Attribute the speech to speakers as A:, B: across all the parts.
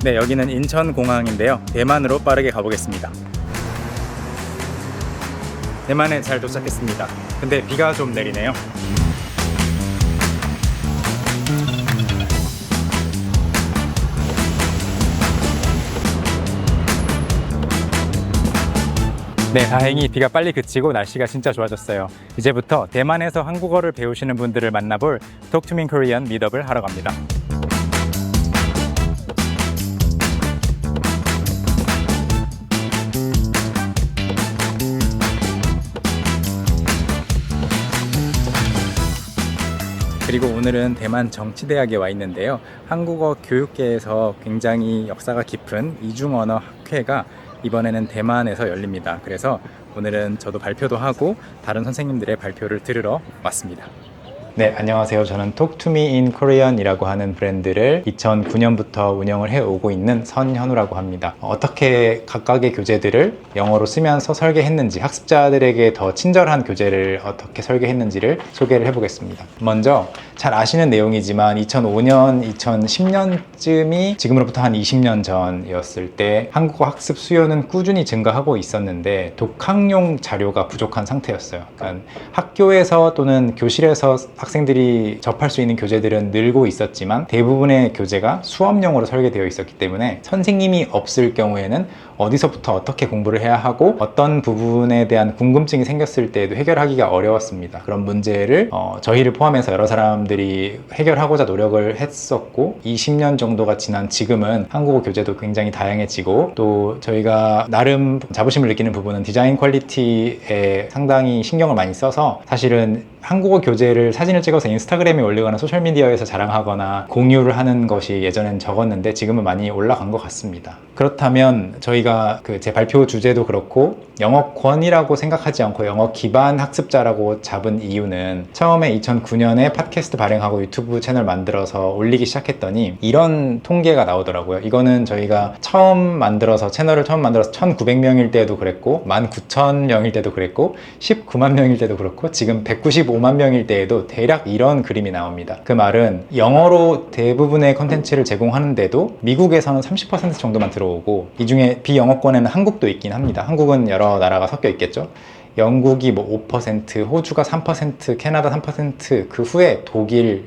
A: 네, 여기는 인천공항인데요. 대만으로 빠르게 가보겠습니다. 대만에 잘 도착했습니다. 근데 비가 좀 내리네요. 네, 다행히 비가 빨리 그치고 날씨가 진짜 좋아졌어요. 이제부터 대만에서 한국어를 배우시는 분들을 만나볼 Talk to Me in Korean 미트업을 하러 갑니다. 그리고 오늘은 대만 정치대학에 와 있는데요. 한국어 교육계에서 굉장히 역사가 깊은 이중언어 학회가 이번에는 대만에서 열립니다. 그래서 오늘은 저도 발표도 하고 다른 선생님들의 발표를 들으러 왔습니다. 네, 안녕하세요. 저는 Talk to Me in Korean 이라고 하는 브랜드를 2009년부터 운영을 해오고 있는 선현우라고 합니다. 어떻게 각각의 교재들을 영어로 쓰면서 설계했는지, 학습자들에게 더 친절한 교재를 어떻게 설계했는지를 소개를 해보겠습니다. 먼저 잘 아시는 내용이지만 2005년, 2010년쯤이 지금으로부터 한 20년 전이었을 때 한국어 학습 수요는 꾸준히 증가하고 있었는데 독학용 자료가 부족한 상태였어요. 그러니까 학교에서 또는 교실에서 학생들이 접할 수 있는 교재들은 늘고 있었지만 대부분의 교재가 수업용으로 설계되어 있었기 때문에 선생님이 없을 경우에는 어디서부터 어떻게 공부를 해야 하고 어떤 부분에 대한 궁금증이 생겼을 때에도 해결하기가 어려웠습니다. 그런 문제를 저희를 포함해서 여러 사람들이 해결하고자 노력을 했었고 20년 정도가 지난 지금은 한국어 교재도 굉장히 다양해지고 또 저희가 나름 자부심을 느끼는 부분은 디자인 퀄리티에 상당히 신경을 많이 써서 사실은 한국어 교재를 사진을 찍어서 인스타그램에 올리거나 소셜미디어에서 자랑하거나 공유를 하는 것이 예전엔 적었는데 지금은 많이 올라간 것 같습니다. 그렇다면 저희가 제 발표 주제도 그렇고 영어권이라고 생각하지 않고 영어 기반 학습자라고 잡은 이유는 처음에 2009년에 팟캐스트 발행하고 유튜브 채널 만들어서 올리기 시작했더니 이런 통계가 나오더라고요. 이거는 저희가 채널을 처음 만들어서 1900명일 때도 그랬고 19,000명일 때도 그랬고 19만 명일 때도 그렇고 지금 195만 명일 때에도 대략 이런 그림이 나옵니다. 그 말은 영어로 대부분의 컨텐츠를 제공하는데도 미국에서는 30% 정도만 들어오고 이 중에 비영어권에는 한국도 있긴 합니다. 한국은 여러 나라가 섞여 있겠죠. 영국이 5%, 호주가 3%, 캐나다 3%, 그 후에 독일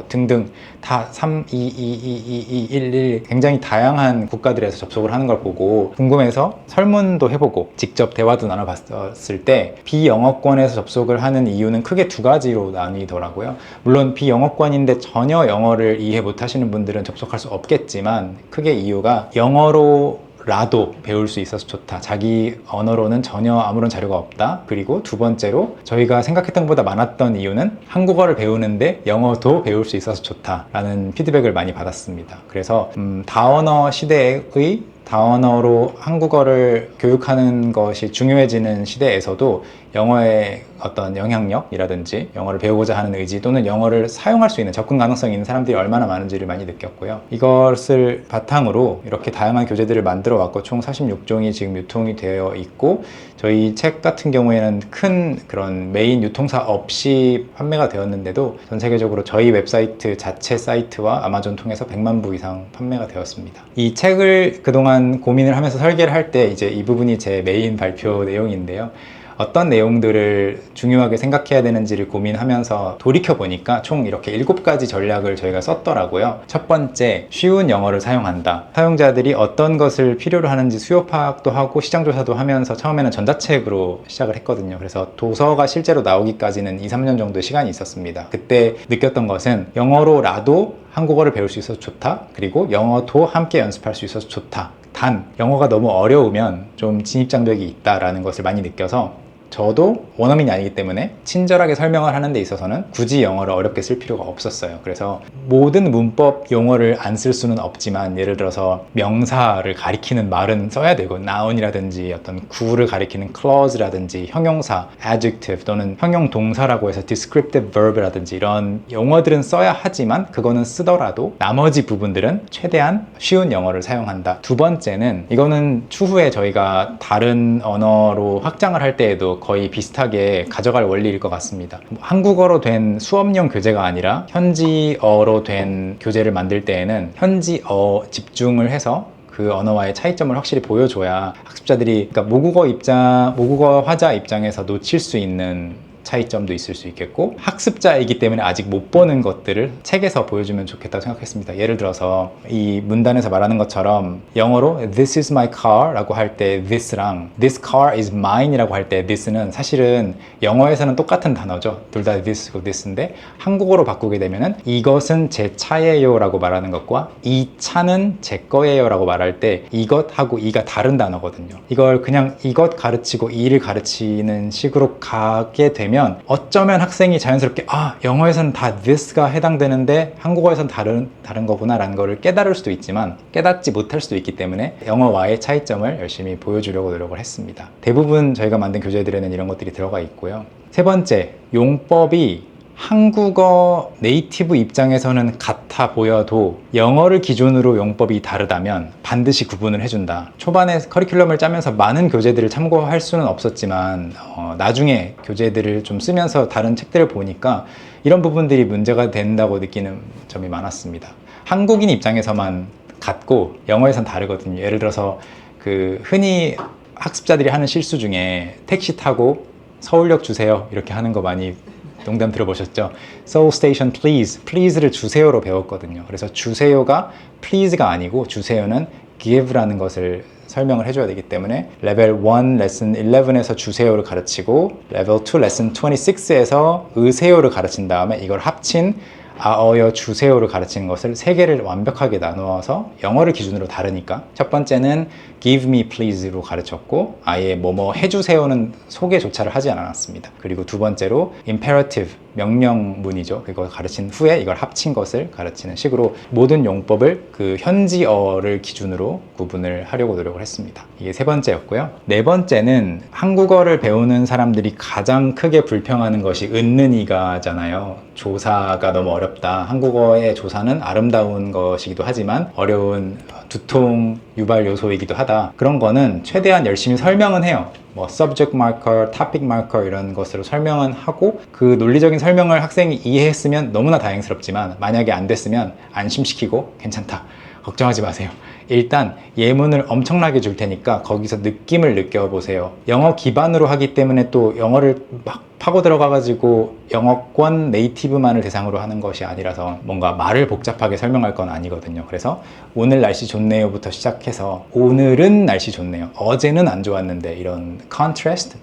A: 등등 다 3, 2, 2, 2, 2, 1, 1 굉장히 다양한 국가들에서 접속을 하는 걸 보고 궁금해서 설문도 해보고 직접 대화도 나눠봤을 때 비영어권에서 접속을 하는 이유는 크게 두 가지로 나뉘더라고요. 물론 비영어권인데 전혀 영어를 이해 못하시는 분들은 접속할 수 없겠지만 크게 이유가 영어로라도 배울 수 있어서 좋다. 자기 언어로는 전혀 아무런 자료가 없다. 그리고 두 번째로 저희가 생각했던 것보다 많았던 이유는 한국어를 배우는데 영어도 배울 수 있어서 좋다라는 피드백을 많이 받았습니다. 그래서 다언어 시대의 다언어로 한국어를 교육하는 것이 중요해지는 시대에서도 영어의 어떤 영향력이라든지 영어를 배우고자 하는 의지 또는 영어를 사용할 수 있는 접근 가능성이 있는 사람들이 얼마나 많은지를 많이 느꼈고요. 이것을 바탕으로 이렇게 다양한 교재들을 만들어 왔고 총 46종이 지금 유통이 되어 있고 저희 책 같은 경우에는 큰 그런 메인 유통사 없이 판매가 되었는데도 전 세계적으로 저희 웹사이트 자체 사이트와 아마존 통해서 100만 부 이상 판매가 되었습니다. 이 책을 그동안 고민을 하면서 설계를 할 때 이제 이 부분이 제 메인 발표 내용인데요. 어떤 내용들을 중요하게 생각해야 되는지를 고민하면서 돌이켜보니까 총 이렇게 7가지 전략을 저희가 썼더라고요. 첫 번째, 쉬운 영어를 사용한다. 사용자들이 어떤 것을 필요로 하는지 수요 파악도 하고 시장 조사도 하면서 처음에는 전자책으로 시작을 했거든요. 그래서 도서가 실제로 나오기까지는 2-3년 정도 시간이 있었습니다. 그때 느꼈던 것은 영어로라도 한국어를 배울 수 있어서 좋다. 그리고 영어도 함께 연습할 수 있어서 좋다. 단, 영어가 너무 어려우면 좀 진입장벽이 있다라는 것을 많이 느껴서 저도 원어민이 아니기 때문에 친절하게 설명을 하는 데 있어서는 굳이 영어를 어렵게 쓸 필요가 없었어요. 그래서 모든 문법 용어를 안 쓸 수는 없지만 예를 들어서 명사를 가리키는 말은 써야 되고 noun이라든지 어떤 구를 가리키는 clause라든지 형용사, adjective 또는 형용 동사라고 해서 descriptive verb라든지 이런 용어들은 써야 하지만 그거는 쓰더라도 나머지 부분들은 최대한 쉬운 영어를 사용한다. 두 번째는 이거는 추후에 저희가 다른 언어로 확장을 할 때에도 교재도 거의 비슷하게 가져갈 원리일 것 같습니다. 한국어로 된 수업용 교재가 아니라 현지어로 된 교재를 만들 때에는 현지어 집중을 해서 그 언어와의 차이점을 확실히 보여줘야 학습자들이, 그러니까 모국어 화자 입장에서 놓칠 수 있는 차이점도 있을 수 있겠고, 학습자이기 때문에 아직 못 보는 것들을 책에서 보여주면 좋겠다고 생각했습니다. 예를 들어서 이 문단에서 말하는 것처럼 영어로 This is my car 라고 할 때 this랑 This car is mine 이라고 할 때 this는 사실은 영어에서는 똑같은 단어죠. 둘 다 this고 this인데 한국어로 바꾸게 되면은 이것은 제 차예요 라고 말하는 것과 이 차는 제 거예요 라고 말할 때 이것하고 이가 다른 단어거든요. 이걸 그냥 이것 가르치고 이를 가르치는 식으로 가게 되면 어쩌면 학생이 자연스럽게 영어에서는 다 this가 해당되는데 한국어에서는 다른 거구나 라는 거를 깨달을 수도 있지만 깨닫지 못할 수도 있기 때문에 영어와의 차이점을 열심히 보여주려고 노력을 했습니다. 대부분 저희가 만든 교재들에는 이런 것들이 들어가 있고요. 세 번째, 용법이 한국어 네이티브 입장에서는 같아 보여도 영어를 기준으로 용법이 다르다면 반드시 구분을 해준다. 초반에 커리큘럼을 짜면서 많은 교재들을 참고할 수는 없었지만 나중에 교재들을 좀 쓰면서 다른 책들을 보니까 이런 부분들이 문제가 된다고 느끼는 점이 많았습니다. 한국인 입장에서만 같고 영어에선 다르거든요. 예를 들어서 그 흔히 학습자들이 하는 실수 중에 택시 타고 서울역 주세요 이렇게 하는 거 많이 농담 들어보셨죠? Seoul Station please, please를 주세요로 배웠거든요. 그래서 주세요가 please가 아니고 주세요는 give라는 것을 설명을 해줘야 되기 때문에 레벨 1 레슨 11에서 주세요를 가르치고 레벨 2 레슨 26에서 의세요를 가르친 다음에 이걸 합친 아어여 주세요를 가르치는 것을 세 개를 완벽하게 나누어서 영어를 기준으로 다르니까 첫 번째는 give me please로 가르쳤고 아예 뭐뭐 해주세요는 소개조차를 하지 않았습니다. 그리고 두 번째로 imperative 명령문이죠. 그걸 가르친 후에 이걸 합친 것을 가르치는 식으로 모든 용법을 그 현지어를 기준으로 구분을 하려고 노력을 했습니다. 이게 세 번째였고요. 네 번째는 한국어를 배우는 사람들이 가장 크게 불평하는 것이 은는이가잖아요. 조사가 너무 어렵다. 한국어의 조사는 아름다운 것이기도 하지만 어려운 두통 유발 요소이기도 하다. 그런 거는 최대한 열심히 설명은 해요. 뭐 subject marker, topic marker 이런 것으로 설명은 하고 그 논리적인 설명을 학생이 이해했으면 너무나 다행스럽지만 만약에 안 됐으면 안심시키고 괜찮다. 걱정하지 마세요. 일단 예문을 엄청나게 줄 테니까 거기서 느낌을 느껴보세요. 영어 기반으로 하기 때문에 또 영어를 막 파고 들어가가지고 영어권 네이티브만을 대상으로 하는 것이 아니라서 뭔가 말을 복잡하게 설명할 건 아니거든요. 그래서 오늘 날씨 좋네요부터 시작해서 오늘은 날씨 좋네요. 어제는 안 좋았는데 이런 컨트라스트,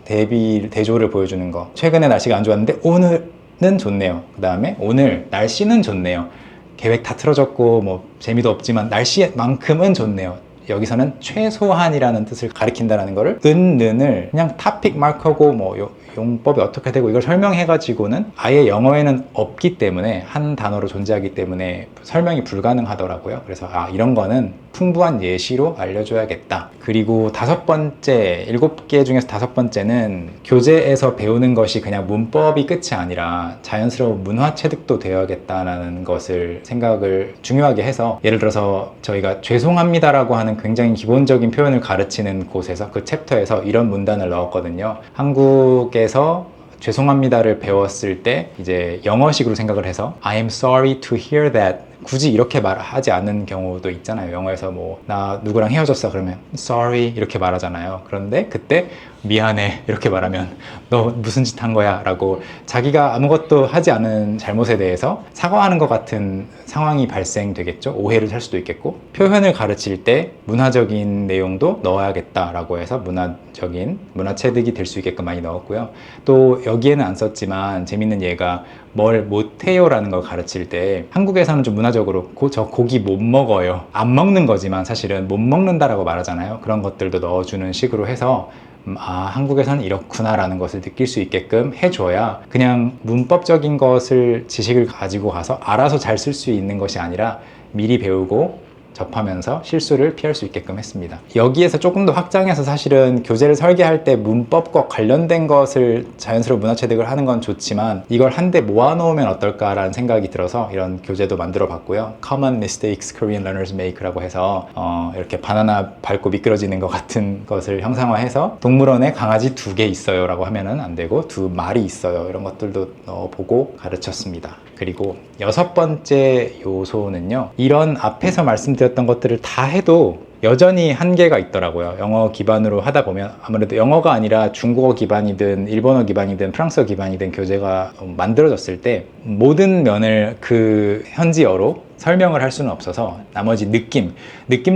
A: 대조를 보여주는 거. 최근에 날씨가 안 좋았는데 오늘은 좋네요. 그 다음에 오늘 날씨는 좋네요. 계획 다 틀어졌고 뭐 재미도 없지만 날씨만큼은 좋네요. 여기서는 최소한이라는 뜻을 가리킨다는 거를 은는을 그냥 토픽 마커고 뭐 용법이 어떻게 되고 이걸 설명해 가지고는 아예 영어에는 없기 때문에 한 단어로 존재하기 때문에 설명이 불가능하더라고요. 그래서 이런 거는 풍부한 예시로 알려줘야겠다. 그리고 다섯 번째, 7개 중에서 다섯 번째는 교재에서 배우는 것이 그냥 문법이 끝이 아니라 자연스러운 문화 체득도 되어야겠다는 것을 생각을 중요하게 해서 예를 들어서 저희가 죄송합니다라고 하는 굉장히 기본적인 표현을 가르치는 곳에서 그 챕터에서 이런 문단을 넣었거든요. 한국에서 죄송합니다를 배웠을 때 이제 영어식으로 생각을 해서 I am sorry to hear that 굳이 이렇게 말하지 않는 경우도 있잖아요. 영어에서 뭐 나 누구랑 헤어졌어 그러면 sorry 이렇게 말하잖아요. 그런데 그때 미안해 이렇게 말하면 너 무슨 짓 한 거야 라고 자기가 아무것도 하지 않은 잘못에 대해서 사과하는 것 같은 상황이 발생되겠죠. 오해를 살 수도 있겠고 표현을 가르칠 때 문화적인 내용도 넣어야겠다라고 해서 문화 체득이 될 수 있게끔 많이 넣었고요. 또 여기에는 안 썼지만 재밌는 예가 뭘 못해요 라는 걸 가르칠 때 한국에서는 좀 문화적으로 저 고기 못 먹어요 안 먹는 거지만 사실은 못 먹는다라고 말하잖아요. 그런 것들도 넣어주는 식으로 해서 한국에서는 이렇구나 라는 것을 느낄 수 있게끔 해줘야 그냥 문법적인 지식을 가지고 가서 알아서 잘 쓸 수 있는 것이 아니라 미리 배우고 접하면서 실수를 피할 수 있게끔 했습니다. 여기에서 조금 더 확장해서 사실은 교재를 설계할 때 문법과 관련된 것을 자연스러운 문화 체득을 하는 건 좋지만 이걸 한데 모아놓으면 어떨까라는 생각이 들어서 이런 교재도 만들어 봤고요. Common Mistakes Korean Learners Make라고 해서 이렇게 바나나 밟고 미끄러지는 것 같은 것을 형상화해서 동물원에 강아지 2개 있어요 라고 하면은 안 되고 2마리 있어요, 이런 것들도 넣어보고 가르쳤습니다. 그리고 6번째 요소는요, 이런 앞에서 말씀드렸던 것들을 다 해도 여전히 한계가 있더라고요. 영어 기반으로 하다 보면 아무래도 영어가 아니라 중국어 기반이든 일본어 기반이든 프랑스어 기반이든 교재가 만들어졌을 때 모든 면을 그 현지어로 설명을 할 수는 없어서 나머지 느낌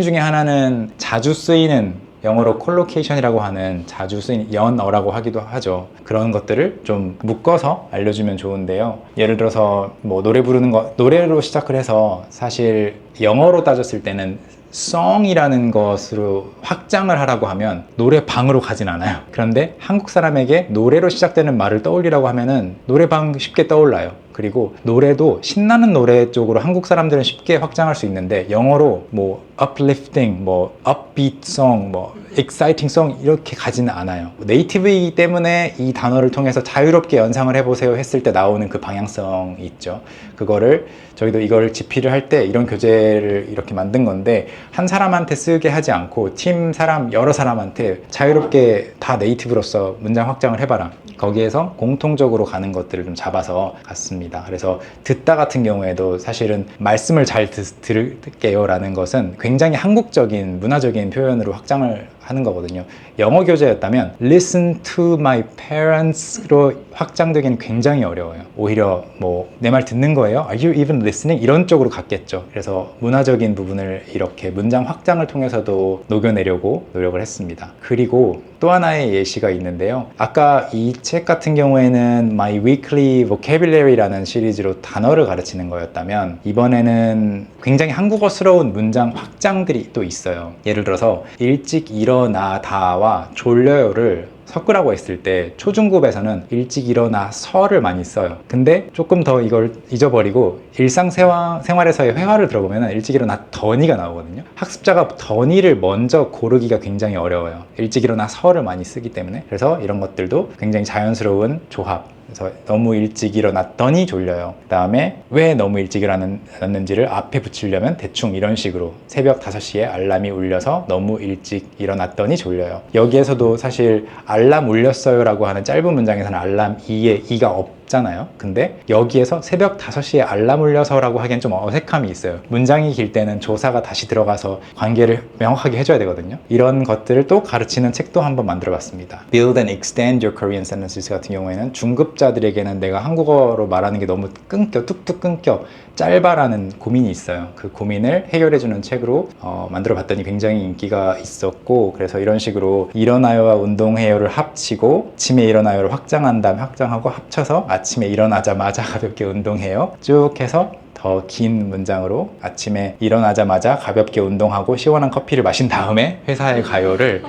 A: 중에 하나는 자주 쓰이는, 영어로 콜로케이션이라고 하는 자주 쓰이는 연어라고 하기도 하죠. 그런 것들을 좀 묶어서 알려주면 좋은데요. 예를 들어서 뭐 노래 부르는 거, 노래로 시작을 해서 사실 영어로 따졌을 때는 song이라는 것으로 확장을 하라고 하면 노래방으로 가진 않아요. 그런데 한국 사람에게 노래로 시작되는 말을 떠올리라고 하면은 노래방 쉽게 떠올라요. 그리고 노래도 신나는 노래 쪽으로 한국 사람들은 쉽게 확장할 수 있는데 영어로 뭐 uplifting, 뭐 upbeat song, 뭐 exciting song 이렇게 가지는 않아요. 네이티브이기 때문에 이 단어를 통해서 자유롭게 연상을 해보세요 했을 때 나오는 그 방향성이 있죠. 그거를 저희도 이걸 집필을 할 때 이런 교재를 이렇게 만든 건데 한 사람한테 쓰게 하지 않고 팀 사람, 여러 사람한테 자유롭게 다 네이티브로서 문장 확장을 해봐라. 거기에서 공통적으로 가는 것들을 좀 잡아서 갔습니다. 그래서 듣다 같은 경우에도 사실은 말씀을 잘 들을게요 라는 것은 굉장히 한국적인 문화적인 표현으로 확장을 하는 거거든요. 영어 교재였다면 listen to my parents로 확장되기는 굉장히 어려워요. 오히려 뭐 내 말 듣는 거예요? Are you even listening? 이런 쪽으로 갔겠죠. 그래서 문화적인 부분을 이렇게 문장 확장을 통해서도 녹여내려고 노력을 했습니다. 그리고 또 하나의 예시가 있는데요. 아까 이 책 같은 경우에는 My Weekly Vocabulary라는 시리즈로 단어를 가르치는 거였다면 이번에는 굉장히 한국어스러운 문장 확장들이 또 있어요. 예를 들어서 일찍 일어나다와 졸려요를 섞으라고 했을 때 초중급에서는 일찍 일어나서를 많이 써요. 근데 조금 더 이걸 잊어버리고 일상생활에서의 회화를 들어보면 일찍 일어나더니가 나오거든요. 학습자가 더니를 먼저 고르기가 굉장히 어려워요. 일찍 일어나서를 많이 쓰기 때문에. 그래서 이런 것들도 굉장히 자연스러운 조합. 그래서 너무 일찍 일어났더니 졸려요. 그 다음에 왜 너무 일찍 일어났는지를 앞에 붙이려면 대충 이런 식으로 새벽 5시에 알람이 울려서 너무 일찍 일어났더니 졸려요. 여기에서도 사실 알람 울렸어요 라고 하는 짧은 문장에서는 알람 2에 2가 없잖아요. 근데 여기에서 새벽 5시에 알람 울려서 라고 하기엔 좀 어색함이 있어요. 문장이 길 때는 조사가 다시 들어가서 관계를 명확하게 해줘야 되거든요. 이런 것들을 또 가르치는 책도 한번 만들어 봤습니다. Build and Extend Your Korean Sentences 같은 경우에는 중급자들에게는 내가 한국어로 말하는 게 너무 끊겨, 뚝뚝 끊겨, 짧아라는 고민이 있어요. 그 고민을 해결해주는 책으로 만들어 봤더니 굉장히 인기가 있었고, 그래서 이런 식으로 일어나요와 운동해요를 합치고 아침에 일어나요를 확장한 다음에 확장하고 합쳐서 아침에 일어나자마자 가볍게 운동해요 쭉 해서 더 긴 문장으로 아침에 일어나자마자 가볍게 운동하고 시원한 커피를 마신 다음에 회사에 가요를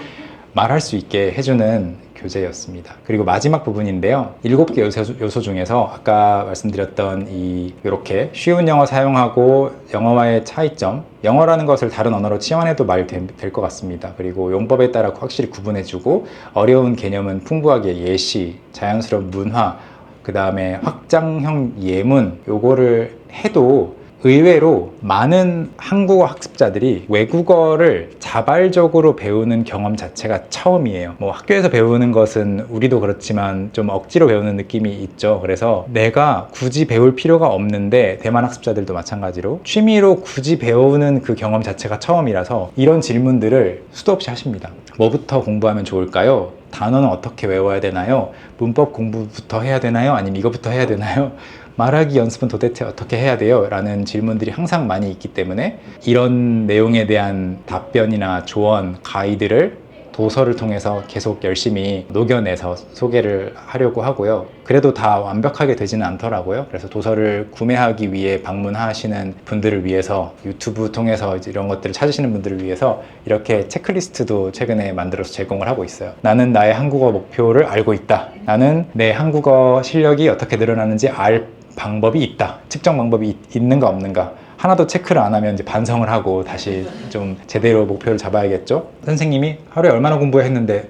A: 말할 수 있게 해주는 교재였습니다. 그리고 마지막 부분인데요. 7개 요소 중에서 아까 말씀드렸던 이렇게 쉬운 영어 사용하고 영어와의 차이점, 영어라는 것을 다른 언어로 치환해도 말 될 것 같습니다. 그리고 용법에 따라 확실히 구분해주고 어려운 개념은 풍부하게 예시, 자연스러운 문화, 그 다음에 확장형 예문, 요거를 해도 의외로 많은 한국어 학습자들이 외국어를 자발적으로 배우는 경험 자체가 처음이에요. 뭐 학교에서 배우는 것은 우리도 그렇지만 좀 억지로 배우는 느낌이 있죠. 그래서 내가 굳이 배울 필요가 없는데 대만 학습자들도 마찬가지로 취미로 굳이 배우는 그 경험 자체가 처음이라서 이런 질문들을 수도 없이 하십니다. 뭐부터 공부하면 좋을까요? 단어는 어떻게 외워야 되나요? 문법 공부부터 해야 되나요? 아니면 이거부터 해야 되나요? 말하기 연습은 도대체 어떻게 해야 돼요? 라는 질문들이 항상 많이 있기 때문에 이런 내용에 대한 답변이나 조언, 가이드를 도서를 통해서 계속 열심히 녹여내서 소개를 하려고 하고요. 그래도 다 완벽하게 되지는 않더라고요. 그래서 도서를 구매하기 위해 방문하시는 분들을 위해서 유튜브 통해서 이런 것들을 찾으시는 분들을 위해서 이렇게 체크리스트도 최근에 만들어서 제공을 하고 있어요. 나는 나의 한국어 목표를 알고 있다. 나는 내 한국어 실력이 어떻게 늘어나는지 알 방법이 있다. 측정 방법이 있는가 없는가. 하나도 체크를 안 하면 이제 반성을 하고 다시 좀 제대로 목표를 잡아야겠죠. 선생님이 하루에 얼마나 공부했는데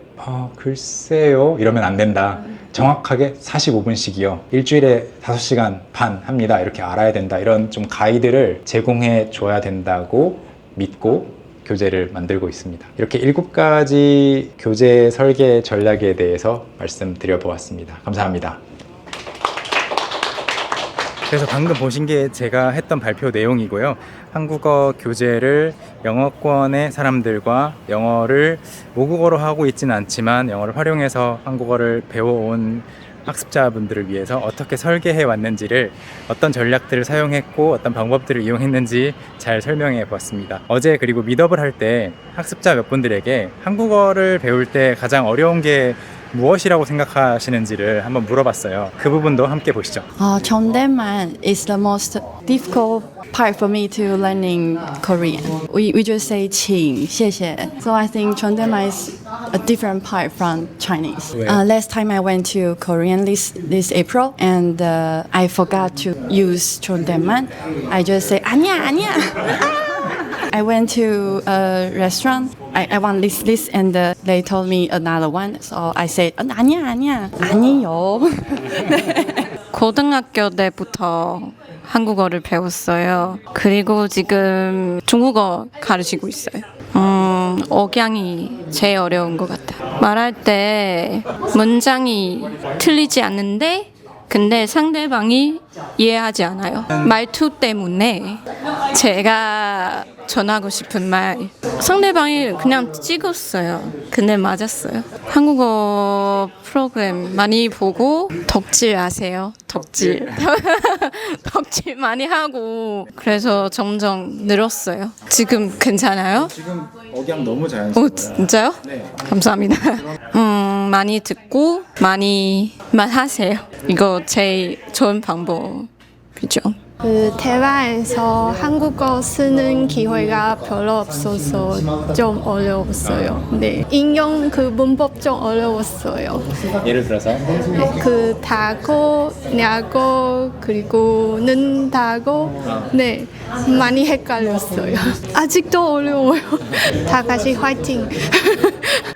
A: 글쎄요 이러면 안 된다. 정확하게 45분씩이요. 일주일에 5시간 반 합니다. 이렇게 알아야 된다. 이런 좀 가이드를 제공해 줘야 된다고 믿고 교재를 만들고 있습니다. 이렇게 7가지 교재 설계 전략에 대해서 말씀드려 보았습니다. 감사합니다. 그래서 방금 보신 게 제가 했던 발표 내용이고요. 한국어 교재를 영어권의 사람들과 영어를 모국어로 하고 있지는 않지만 영어를 활용해서 한국어를 배워온 학습자분들을 위해서 어떻게 설계해 왔는지를, 어떤 전략들을 사용했고 어떤 방법들을 이용했는지 잘 설명해 보았습니다. 어제 그리고 미더블 할 때 학습자 몇 분들에게 한국어를 배울 때 가장 어려운 게 무엇이라고 생각하시는지를 한번 물어봤어요. 그 부분도 함께 보시죠.
B: 존댓말 is the most difficult part for me to learning Korean. We just say 请, 谢谢. So I think 존댓말 is a different part from Chinese. Last time I went to Korean this April and I forgot to use 존댓말. I just say 아니야 아니야. I went to a restaurant. I want this and they told me another one. So I said 아니야 아니야 아니요.
C: 고등학교 때부터 한국어를 배웠어요. 그리고 지금 중국어 가르치고 있어요. 억양이 제일 어려운 것 같아요. 말할 때 문장이 틀리지 않는데 근데 상대방이 이해하지 않아요. 말투 때문에 제가 전하고 싶은 말 상대방이 그냥 찍었어요. 근데 맞았어요. 한국어 프로그램 많이 보고 덕질 아세요? 덕질. 덕질 많이 하고 그래서 점점 늘었어요. 지금 괜찮아요?
A: 지금 억양 너무 자연스러워요.
C: 진짜요?
A: 네.
C: 감사합니다. 많이 듣고 많이 말하세요. 이거 제일 좋은 방법이죠.
D: 대만에서 한국어 쓰는 기회가 별로 없어서 좀 어려웠어요. 네, 인용 그 문법 좀 어려웠어요.
A: 예를 들어서
D: 그 다고, 냐고, 그리고 는다고, 네, 많이 헷갈렸어요. 아직도 어려워요. 다 같이 화이팅!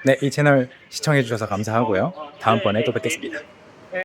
A: 네, 이 채널 시청해 주셔서 감사하고요. 다음번에 또 뵙겠습니다.